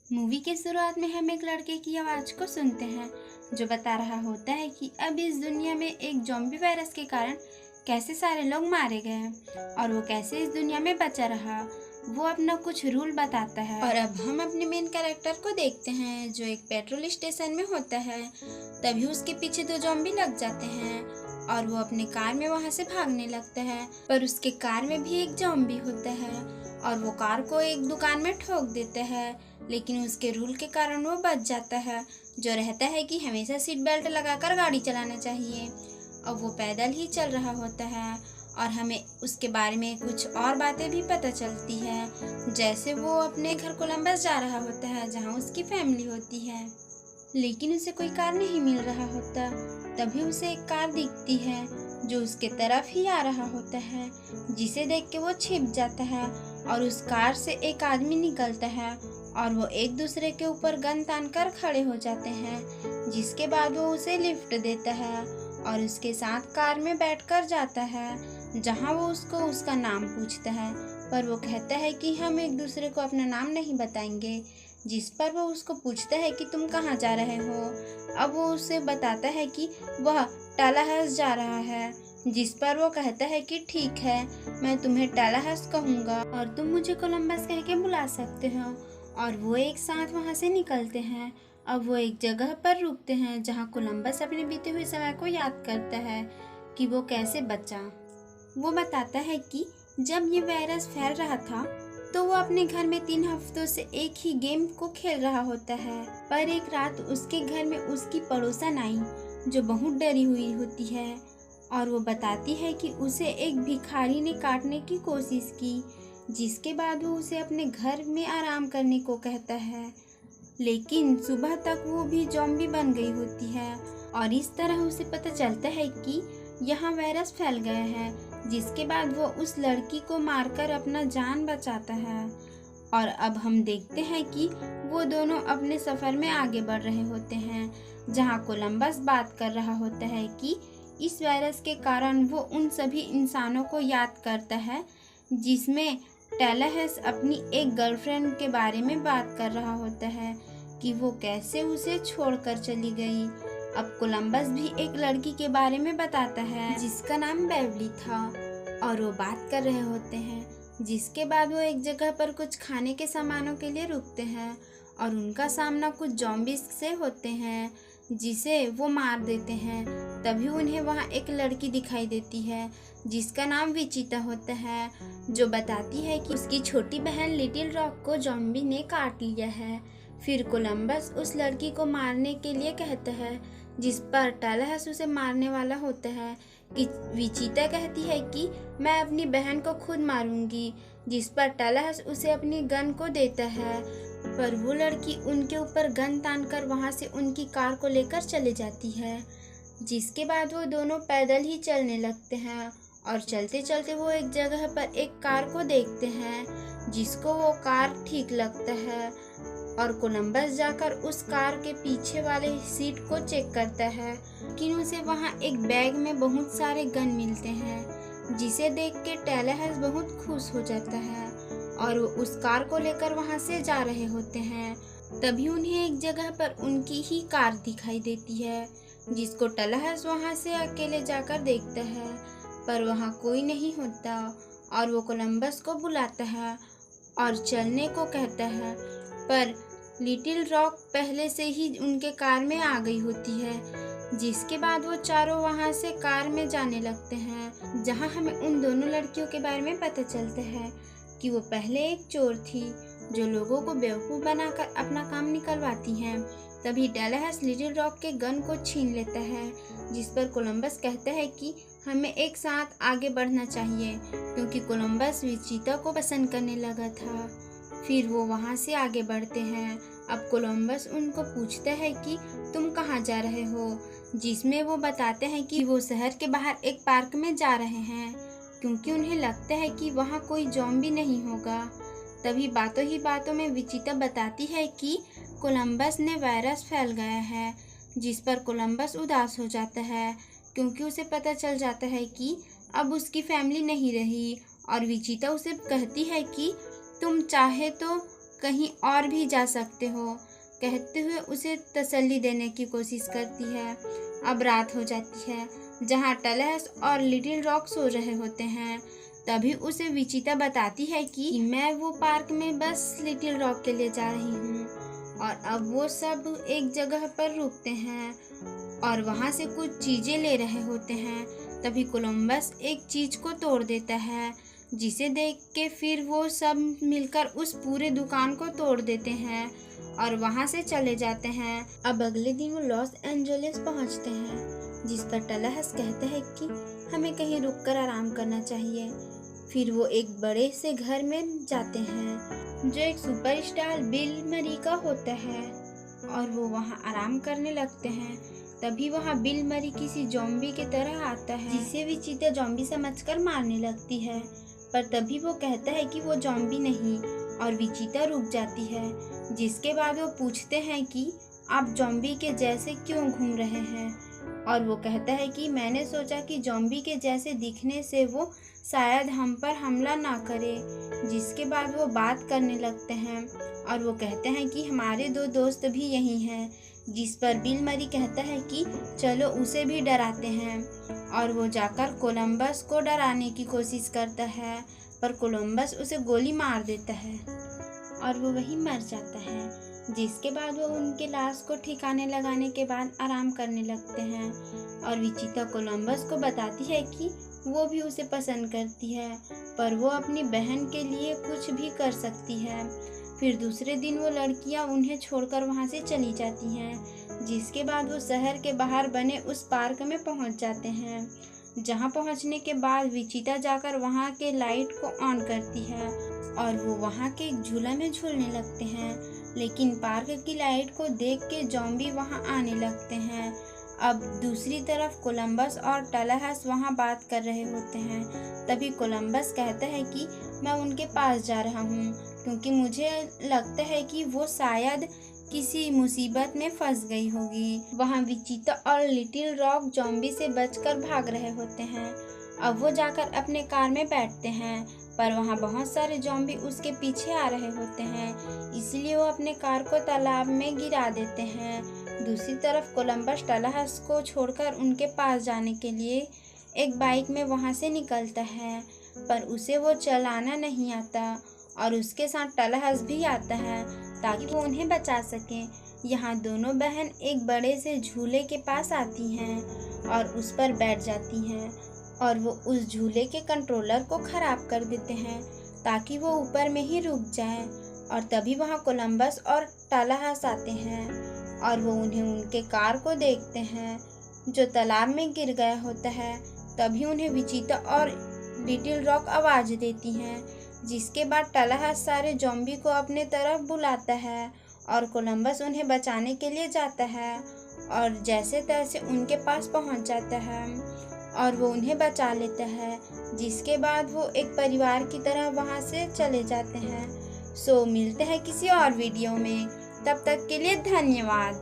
Movie के शुरुआत में हम एक लड़के की आवाज़ को सुनते हैं जो बता रहा होता है कि अब इस दुनिया में एक ज़ॉम्बी वायरस के कारण कैसे सारे लोग मारे गए हैं और वो कैसे इस दुनिया में बचा रहा। वो अपना कुछ रूल बताता है और अब हम अपने मेन कैरेक्टर को देखते हैं जो एक पेट्रोल स्टेशन में होता है। तभी उसके पीछे दो ज़ॉम्बी लग जाते हैं और वो अपने कार में वहाँ से भागने लगता है, पर उसके कार में भी एक ज़ॉम्बी होता है और वो कार को एक दुकान में ठोक देता है। लेकिन उसके रूल के कारण वो बच जाता है, जो रहता है कि हमेशा सीट बेल्ट लगाकर गाड़ी चलाना चाहिए। अब वो पैदल ही चल रहा होता है और हमें उसके बारे में कुछ और बातें भी पता चलती है, जैसे वो अपने घर कोलंबस जा रहा होता है जहाँ उसकी फैमिली होती है। लेकिन उसे कोई कार नहीं मिल रहा होता। तभी उसे एक कार दिखती है जो उसके तरफ ही आ रहा होता है, जिसे देख के वो छिप जाता है और उस कार से एक आदमी निकलता है और वो एक दूसरे के ऊपर गन तान कर खड़े हो जाते हैं, जिसके बाद वो उसे लिफ्ट देता है और उसके साथ कार में बैठकर जाता है, जहाँ वो उसको उसका नाम पूछता है। पर वो कहता है कि हम एक दूसरे को अपना नाम नहीं बताएंगे, जिस पर वो उसको पूछता है कि तुम कहाँ जा रहे हो। अब वो उसे बताता है कि वह टालाहस जा रहा है, जिस पर वो कहता है कि ठीक है, मैं तुम्हें टालाहस कहूँगा और तुम मुझे कोलंबस कह के बुला सकते हो। और वो एक साथ वहाँ से निकलते हैं। अब वो एक जगह पर रुकते हैं जहाँ कोलंबस अपने बीते हुए समय को याद करता है कि वो कैसे बचा। वो बताता है कि जब ये वायरस फैल रहा था तो वो अपने घर में 3 हफ्तों से एक ही गेम को खेल रहा होता है, पर एक रात उसके घर में उसकी पड़ोसन आई जो बहुत डरी हुई होती है और वो बताती है कि उसे एक भिखारी ने काटने की कोशिश की, जिसके बाद वो उसे अपने घर में आराम करने को कहता है। लेकिन सुबह तक वो भी ज़ॉम्बी बन गई होती है और इस तरह उसे पता चलता है कि यहाँ वायरस फैल गया है, जिसके बाद वो उस लड़की को मारकर अपना जान बचाता है। और अब हम देखते हैं कि वो दोनों अपने सफ़र में आगे बढ़ रहे होते हैं, जहाँ कोलंबस बात कर रहा होता है कि इस वायरस के कारण वो उन सभी इंसानों को याद करता है जिसमें टैलाहस अपनी एक गर्लफ्रेंड के बारे में बात कर रहा होता है कि वो कैसे उसे छोड़कर चली गई। अब कोलंबस भी एक लड़की के बारे में बताता है जिसका नाम बेवली था और वो बात कर रहे होते हैं, जिसके बाद वो एक जगह पर कुछ खाने के सामानों के लिए रुकते हैं और उनका सामना कुछ ज़ॉम्बीज़ से होते हैं जिसे वो मार देते हैं। तभी उन्हें वहाँ एक लड़की दिखाई देती है जिसका नाम विचिता होता है, जो बताती है कि उसकी छोटी बहन लिटिल रॉक को ज़ॉम्बी ने काट लिया है। फिर कोलंबस उस लड़की को मारने के लिए कहता है, जिस पर टालाहस उसे मारने वाला होता है कि विचिता कहती है कि मैं अपनी बहन को खुद मारूंगी, जिस पर टालाहस उसे अपनी गन को देता है। पर वो लड़की उनके ऊपर गन तानकर वहाँ से उनकी कार को लेकर चले जाती है, जिसके बाद वो दोनों पैदल ही चलने लगते हैं और चलते चलते वो एक जगह पर एक कार को देखते हैं जिसको वो कार ठीक लगता है और कोलंबस जाकर उस कार के पीछे वाले सीट को चेक करता है, लेकिन उसे वहाँ एक बैग में बहुत सारे गन मिलते हैं, जिसे देख के टालाहस बहुत खुश हो जाता है और वो उस कार को लेकर वहाँ से जा रहे होते हैं। तभी उन्हें एक जगह पर उनकी ही कार दिखाई देती है, जिसको टालाहस वहाँ से अकेले जाकर देखता है, पर वहाँ कोई नहीं होता और वो कोलंबस को बुलाता है और चलने को कहता है। पर लिटिल रॉक पहले से ही उनके कार में आ गई होती है, जिसके बाद वो चारों वहाँ से कार में जाने लगते हैं, जहाँ हमें उन दोनों लड़कियों के बारे में पता चलता है कि वो पहले एक चोर थी जो लोगों को बेवकूफ़ बनाकर अपना काम निकलवाती हैं। तभी टालाहस लिटिल रॉक के गन को छीन लेता है, जिस पर कोलंबस कहता है कि हमें एक साथ आगे बढ़ना चाहिए, क्योंकि कोलंबस विचिता को पसंद करने लगा था। फिर वो वहाँ से आगे बढ़ते हैं। अब कोलंबस उनको पूछता है कि तुम कहाँ जा रहे हो, जिसमें वो बताते हैं कि वो शहर के बाहर एक पार्क में जा रहे हैं, क्योंकि उन्हें लगता है कि वहाँ कोई ज़ॉम्बी नहीं होगा। तभी बातों ही बातों में विचिता बताती है कि कोलंबस ने वायरस फैल गया है, जिस पर कोलंबस उदास हो जाता है, क्योंकि उसे पता चल जाता है कि अब उसकी फैमिली नहीं रही और विचिता उसे कहती है कि तुम चाहे तो कहीं और भी जा सकते हो, कहते हुए उसे तसल्ली देने की कोशिश करती है। अब रात हो जाती है, जहाँ टलहस और लिटिल रॉक सो रहे होते हैं। तभी उसे विचिता बताती है कि मैं वो पार्क में बस लिटिल रॉक के लिए जा रही हूँ। और अब वो सब एक जगह पर रुकते हैं और वहाँ से कुछ चीज़ें ले रहे होते हैं। तभी कोलंबस एक चीज़ को तोड़ देता है, जिसे देख के फिर वो सब मिलकर उस पूरे दुकान को तोड़ देते हैं और वहाँ से चले जाते हैं। अब अगले दिन वो लॉस एंजलिस पहुँचते हैं, जिस पर टलहस कहता है कि हमें कहीं रुककर आराम करना चाहिए। फिर वो एक बड़े से घर में जाते हैं जो एक सुपरस्टार बिल मरी का होता है और वो वहाँ आराम करने लगते हैं। तभी वहाँ बिल मरी किसी जॉम्बी की तरह आता है, जिसे विचिता जॉम्बी समझकर मारने लगती है। पर तभी वो कहता है कि वो जॉम्बी नहीं और विचिता रुक जाती है। जिसके बाद वो पूछते हैं कि आप जॉम्बी के जैसे क्यों घूम रहे हैं, और वो कहता है कि मैंने सोचा कि जॉम्बी के जैसे दिखने से वो शायद हम पर हमला ना करे। जिसके बाद वो बात करने लगते हैं और वो कहते हैं कि हमारे 2 दोस्त भी यहीं हैं। जिस पर बिल मरी कहता है कि चलो उसे भी डराते हैं, और वो जाकर कोलंबस को डराने की कोशिश करता है, पर कोलंबस उसे गोली मार देता है और वो वहीं मर जाता है। जिसके बाद वो उनके लाश को ठिकाने लगाने के बाद आराम करने लगते हैं और विचिता कोलंबस को बताती है कि वो भी उसे पसंद करती है, पर वो अपनी बहन के लिए कुछ भी कर सकती है। फिर दूसरे दिन वो लड़कियां उन्हें छोड़कर वहां से चली जाती हैं। जिसके बाद वो शहर के बाहर बने उस पार्क में पहुंच जाते हैं, जहां पहुंचने के बाद विचिता जाकर वहां के लाइट को ऑन करती है और वो वहां के एक झूला में झूलने लगते हैं। लेकिन पार्क की लाइट को देख के जॉम्बी वहां आने लगते हैं। अब दूसरी तरफ कोलंबस और टलहस वहां बात कर रहे होते हैं। तभी कोलंबस कहता है कि मैं उनके पास जा रहा हूँ, क्योंकि मुझे लगता है कि वो शायद किसी मुसीबत में फंस गई होगी। वहाँ विचिता और लिटिल रॉक जॉम्बी से बचकर भाग रहे होते हैं। अब वो जाकर अपने कार में बैठते हैं, पर वहाँ बहुत सारे जॉम्बी उसके पीछे आ रहे होते हैं, इसलिए वो अपने कार को तालाब में गिरा देते हैं। दूसरी तरफ कोलंबस टलहस को छोड़कर उनके पास जाने के लिए एक बाइक में वहाँ से निकलता है, पर उसे वो चलाना नहीं आता और उसके साथ टलहस भी आता है ताकि वो उन्हें बचा सके। यहाँ दोनों बहन एक बड़े से झूले के पास आती हैं और उस पर बैठ जाती हैं और वो उस झूले के कंट्रोलर को ख़राब कर देते हैं ताकि वो ऊपर में ही रुक जाए। और तभी वहाँ कोलंबस और टलहस आते हैं और वो उन्हें उनके कार को देखते हैं जो तालाब में गिर गया होता है। तभी उन्हें विचिता और लिटिल रॉक आवाज़ देती हैं, जिसके बाद टलहस सारे जॉम्बी को अपने तरफ बुलाता है और कोलंबस उन्हें बचाने के लिए जाता है और जैसे तैसे उनके पास पहुंच जाता है और वो उन्हें बचा लेता है। जिसके बाद वो एक परिवार की तरह वहां से चले जाते हैं। सो मिलते हैं किसी और वीडियो में, तब तक के लिए धन्यवाद।